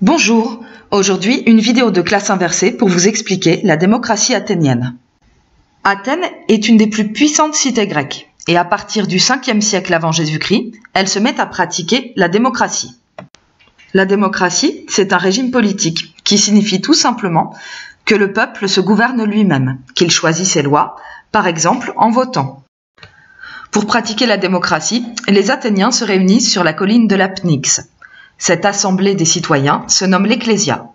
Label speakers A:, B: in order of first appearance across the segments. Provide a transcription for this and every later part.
A: Bonjour, aujourd'hui une vidéo de classe inversée pour vous expliquer la démocratie athénienne. Athènes est une des plus puissantes cités grecques et à partir du 5e siècle avant Jésus-Christ, elle se met à pratiquer la démocratie. La démocratie, c'est un régime politique qui signifie tout simplement que le peuple se gouverne lui-même, qu'il choisit ses lois, par exemple en votant. Pour pratiquer la démocratie, les Athéniens se réunissent sur la colline de la Pnyx. Cette assemblée des citoyens se nomme l'Ecclésia.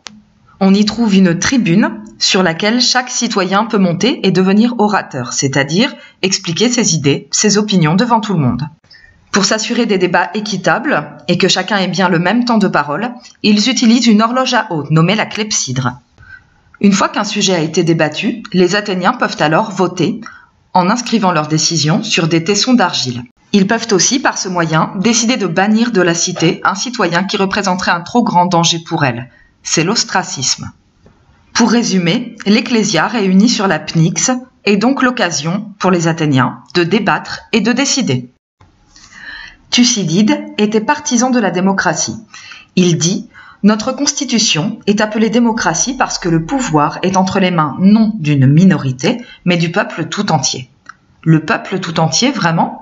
A: On y trouve une tribune sur laquelle chaque citoyen peut monter et devenir orateur, c'est-à-dire expliquer ses idées, ses opinions devant tout le monde. Pour s'assurer des débats équitables et que chacun ait bien le même temps de parole, ils utilisent une horloge à eau nommée la clepsydre. Une fois qu'un sujet a été débattu, les Athéniens peuvent alors voter en inscrivant leurs décisions sur des tessons d'argile. Ils peuvent aussi, par ce moyen, décider de bannir de la cité un citoyen qui représenterait un trop grand danger pour elle. C'est l'ostracisme. Pour résumer, l'Ecclésia réunie sur la Pnyx est donc l'occasion pour les Athéniens de débattre et de décider. Thucydide était partisan de la démocratie. Il dit « Notre constitution est appelée démocratie parce que le pouvoir est entre les mains non d'une minorité, mais du peuple tout entier. » Le peuple tout entier, vraiment ?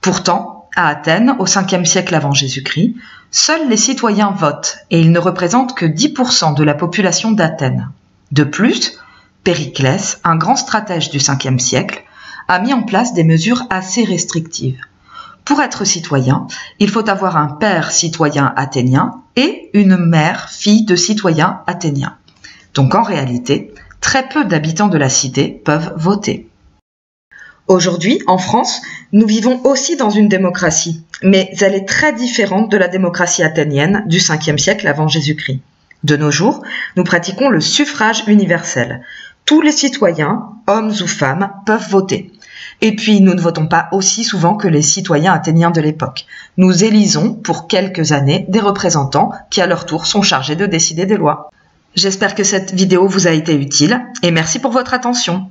A: Pourtant, à Athènes, au 5e siècle avant Jésus-Christ, seuls les citoyens votent et ils ne représentent que 10% de la population d'Athènes. De plus, Périclès, un grand stratège du 5e siècle, a mis en place des mesures assez restrictives. Pour être citoyen, il faut avoir un père citoyen athénien et une mère fille de citoyen athénien. Donc en réalité, très peu d'habitants de la cité peuvent voter. Aujourd'hui, en France, nous vivons aussi dans une démocratie, mais elle est très différente de la démocratie athénienne du 5e siècle avant Jésus-Christ. De nos jours, nous pratiquons le suffrage universel. Tous les citoyens, hommes ou femmes, peuvent voter. Et puis, nous ne votons pas aussi souvent que les citoyens athéniens de l'époque. Nous élisons, pour quelques années, des représentants qui, à leur tour, sont chargés de décider des lois. J'espère que cette vidéo vous a été utile et merci pour votre attention.